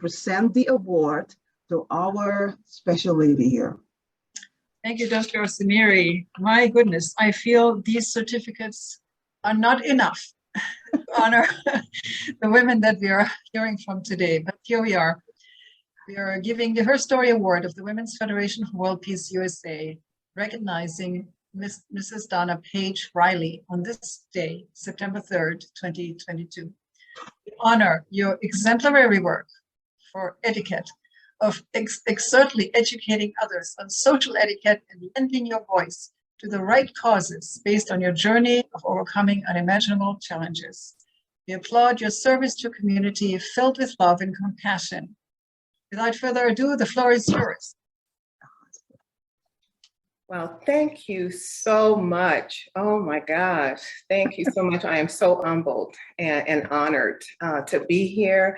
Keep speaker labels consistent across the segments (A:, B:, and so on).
A: present the award to our special lady here.
B: Thank you, Dr. Osiniri. My goodness, I feel these certificates are not enough to honor the women that we are hearing from today. But here we are. We are giving the HerStory Award of the Women's Federation for World Peace USA, recognizing Mrs. Donna Paige Riley on this day, September 3rd, 2022. We honor your exemplary work for etiquette, of expertly educating others on social etiquette and lending your voice to the right causes based on your journey of overcoming unimaginable challenges. We applaud your service to a community filled with love and compassion. Without further ado, the floor is yours.
C: Well, thank you so much. Oh my gosh, thank you so much. I am so humbled and honored to be here.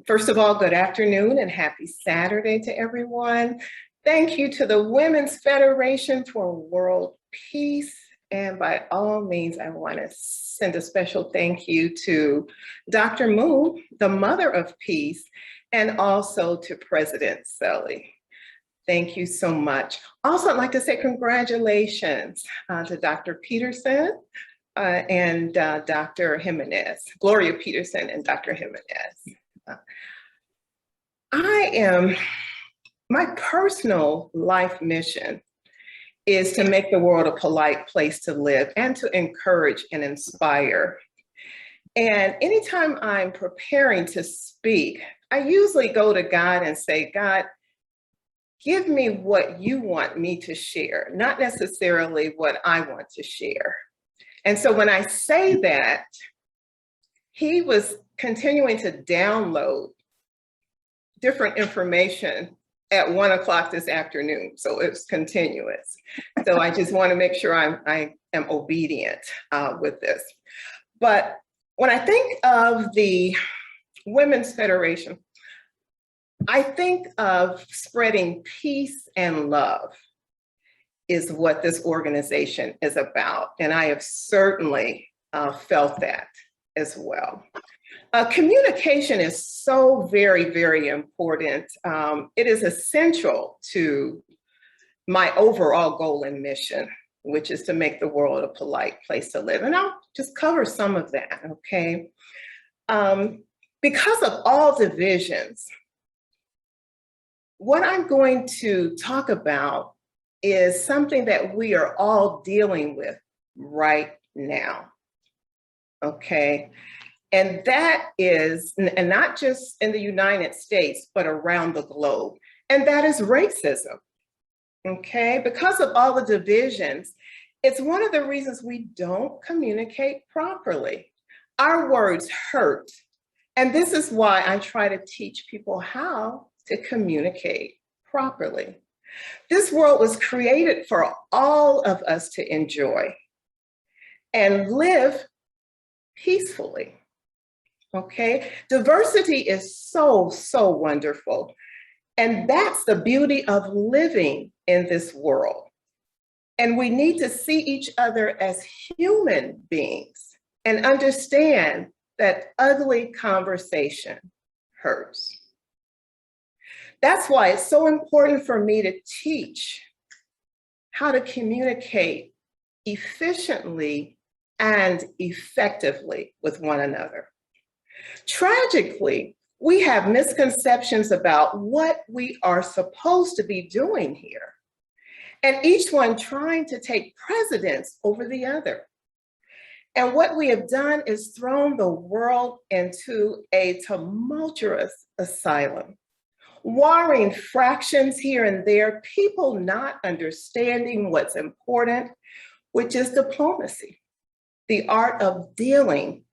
C: First of all, good afternoon and happy Saturday to everyone. Thank you to the Women's Federation for World Peace. And by all means, I want to send a special thank you to Dr. Moon, the mother of peace, and also to President Sully. Thank you so much. Also, I'd like to say congratulations to Dr. Peterson and Dr. Jimenez, Gloria Peterson and Dr. Jimenez. My personal life mission is to make the world a polite place to live and to encourage and inspire. And anytime I'm preparing to speak, I usually go to God and say, God, give me what you want me to share, not necessarily what I want to share. And so when I say that, he was continuing to download different information at 1 o'clock this afternoon. So it's continuous. So I just want to make sure I am obedient with this. But when I think of the Women's Federation, I think of spreading peace and love is what this organization is about. And I have certainly felt that as well. Communication is so very, very important. It is essential to my overall goal and mission, which is to make the world a polite place to live. And I'll just cover some of that, okay? Because of all divisions, what I'm going to talk about is something that we are all dealing with right now, okay? And that is, and not just in the United States, but around the globe, and that is racism, okay? Because of all the divisions, it's one of the reasons we don't communicate properly. Our words hurt, and this is why I try to teach people how to communicate properly. This world was created for all of us to enjoy and live peacefully, okay? Diversity is so, so wonderful. And that's the beauty of living in this world. And we need to see each other as human beings and understand that ugly conversation hurts. That's why it's so important for me to teach how to communicate efficiently and effectively with one another. Tragically, we have misconceptions about what we are supposed to be doing here, and each one trying to take precedence over the other. And what we have done is thrown the world into a tumultuous asylum. Warring fractions here and there, people not understanding what's important, which is diplomacy, the art of dealing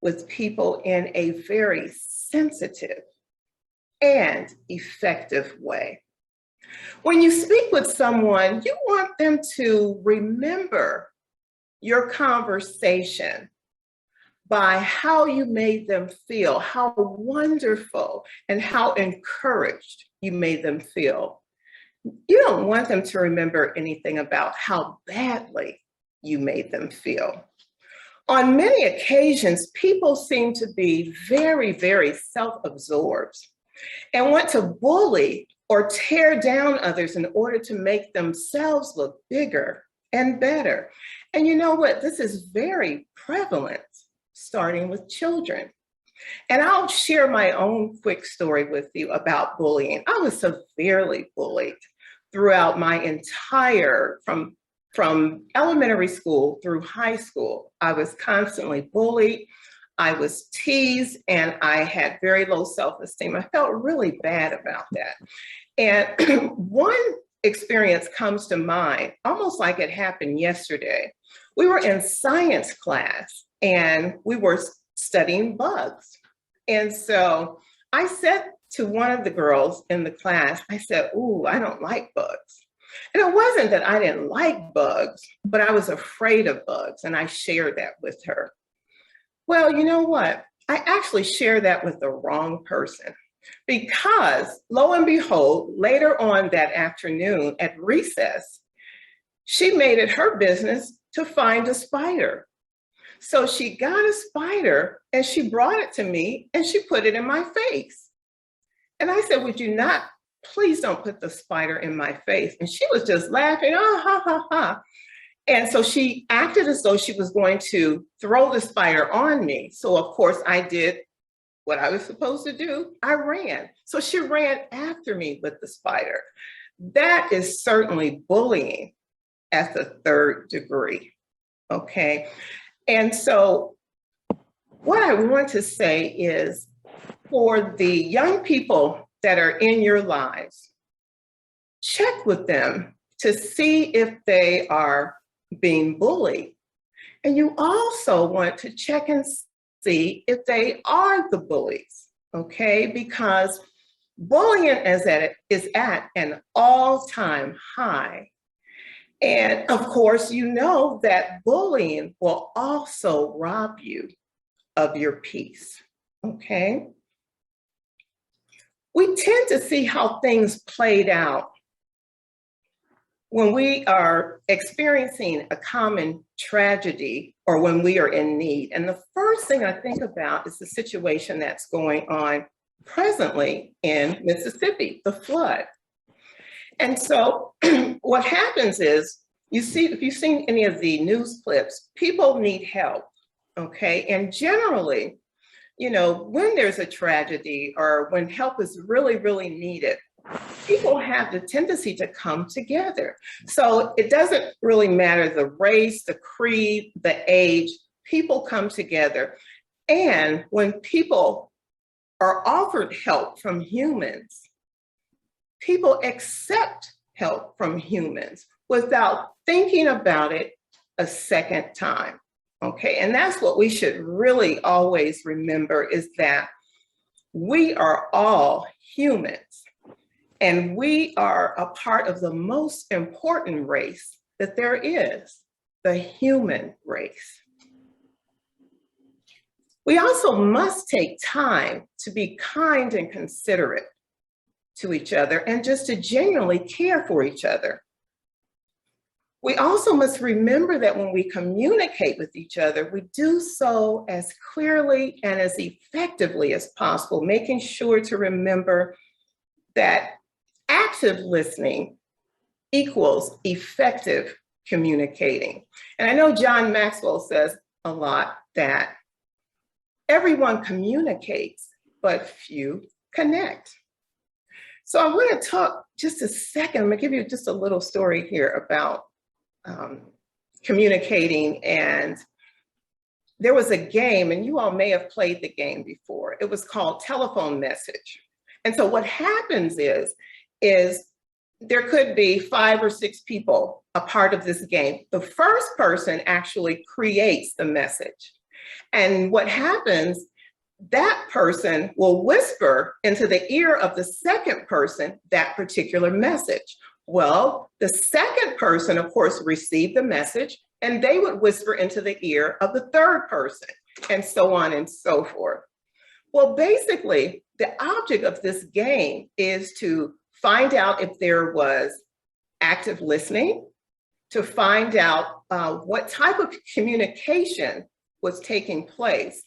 C: with people in a very sensitive and effective way. When you speak with someone, you want them to remember your conversation by how you made them feel, how wonderful and how encouraged you made them feel. You don't want them to remember anything about how badly you made them feel. On many occasions, people seem to be very, very self-absorbed and want to bully or tear down others in order to make themselves look bigger and better. And you know what? This is very prevalent, starting with children. And I'll share my own quick story with you about bullying. I was severely bullied throughout my entire, from elementary school through high school. I was constantly bullied. I was teased, and I had very low self-esteem. I felt really bad about that. And one experience comes to mind, almost like it happened yesterday. We were in science class, and we were studying bugs. And so I said to one of the girls in the class, I said, "Ooh, I don't like bugs." And it wasn't that I didn't like bugs, but I was afraid of bugs, and I shared that with her. Well, you know what? I actually shared that with the wrong person, because lo and behold, later on that afternoon at recess, she made it her business to find a spider. So she got a spider and she brought it to me and she put it in my face. And I said, "Would you not, please don't put the spider in my face." And she was just laughing, "Oh, ha, ha, ha." And so she acted as though she was going to throw the spider on me. So of course I did what I was supposed to do. I ran. So she ran after me with the spider. That is certainly bullying at the third degree, okay? And so what I want to say is, for the young people that are in your lives, check with them to see if they are being bullied. And you also want to check and see if they are the bullies, okay? Because bullying is at an all-time high. And of course, you know that bullying will also rob you of your peace, okay? We tend to see how things played out when we are experiencing a common tragedy or when we are in need. And the first thing I think about is the situation that's going on presently in Mississippi, the flood. And so what happens is, you see, if you've seen any of the news clips, people need help, okay? And generally, you know, when there's a tragedy or when help is really, really needed, people have the tendency to come together. So it doesn't really matter the race, the creed, the age, people come together. And when people are offered help from humans, people accept help from humans without thinking about it a second time, okay? And that's what we should really always remember, is that we are all humans, and we are a part of the most important race that there is, the human race. We also must take time to be kind and considerate to each other and just to genuinely care for each other. We also must remember that when we communicate with each other, we do so as clearly and as effectively as possible, making sure to remember that active listening equals effective communicating. And I know John Maxwell says a lot that everyone communicates, but few connect. So I want to talk just a second. I'm going to give you just a little story here about communicating. And there was a game, and you all may have played the game before. It was called Telephone Message. And so what happens is there could be 5 or 6 people a part of this game. The first person actually creates the message. And what happens, that person will whisper into the ear of the second person that particular message. Well, the second person, of course, received the message, and they would whisper into the ear of the third person, and so on and so forth. Well, basically, the object of this game is to find out if there was active listening, to find out what type of communication was taking place.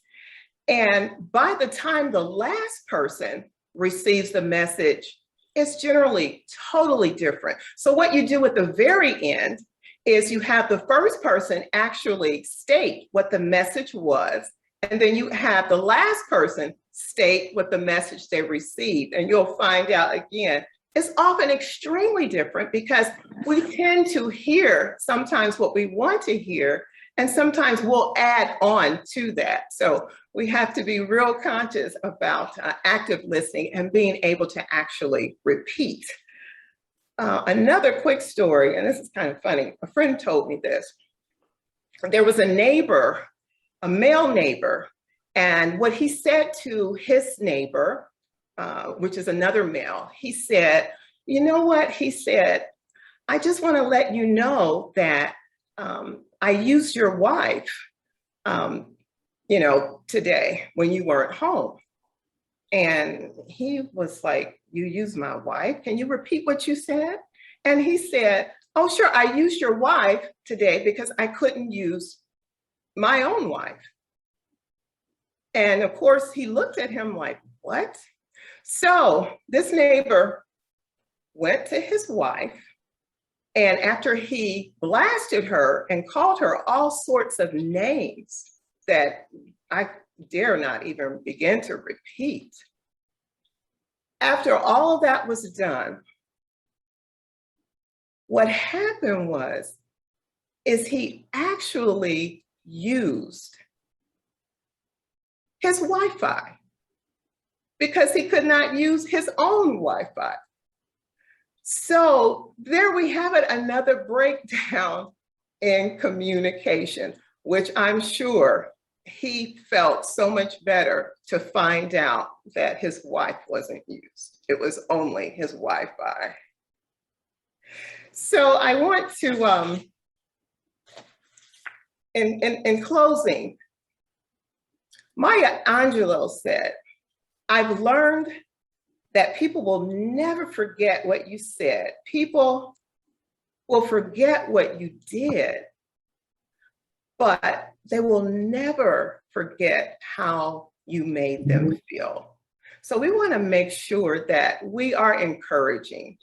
C: And by the time the last person receives the message, it's generally totally different. So what you do at the very end is you have the first person actually state what the message was, and then you have the last person state what the message they received. And you'll find out again, it's often extremely different because we tend to hear sometimes what we want to hear, and sometimes we'll add on to that. So we have to be real conscious about active listening and being able to actually repeat. Another quick story, and this is kind of funny. A friend told me this. There was a neighbor, a male neighbor, and what he said to his neighbor, which is another male, he said, you know what? He said, I just want to let you know that I used your wife, today when you weren't home. And he was like, you used my wife? Can you repeat what you said? And he said, oh, sure, I used your wife today because I couldn't use my own wife. And of course, he looked at him like, what? So this neighbor went to his wife, and after he blasted her and called her all sorts of names that I dare not even begin to repeat. After all that was done, what happened is he actually used his Wi-Fi because he could not use his own Wi-Fi. So there we have it, another breakdown in communication, which I'm sure he felt so much better to find out that his wife wasn't used. It was only his Wi-Fi. So I want to, in closing, Maya Angelou said, I've learned that people will never forget what you said. People will forget what you did, but they will never forget how you made them feel. So we want to make sure that we are encouraging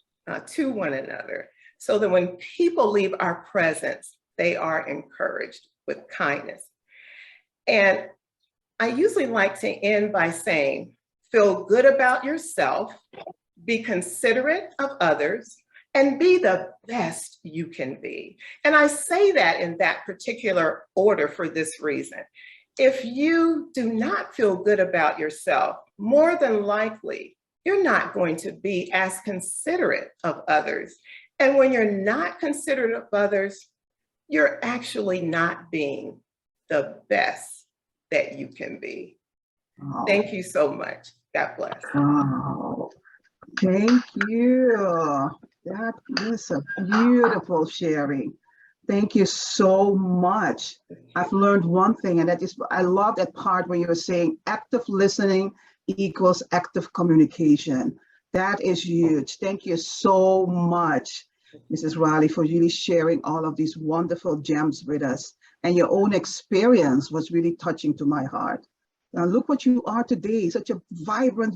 C: to one another so that when people leave our presence, they are encouraged with kindness. And I usually like to end by saying, feel good about yourself, be considerate of others, and be the best you can be. And I say that in that particular order for this reason. If you do not feel good about yourself, more than likely, you're not going to be as considerate of others. And when you're not considerate of others, you're actually not being the best that you can be. Oh. Thank you so much. God bless.
A: Oh, thank you. That was a beautiful sharing. Thank you so much. I've learned one thing, and that is, I love that part where you were saying active listening equals active communication. That is huge. Thank you so much, Mrs. Riley, for really sharing all of these wonderful gems with us. And your own experience was really touching to my heart. Now look what you are today, such a vibrant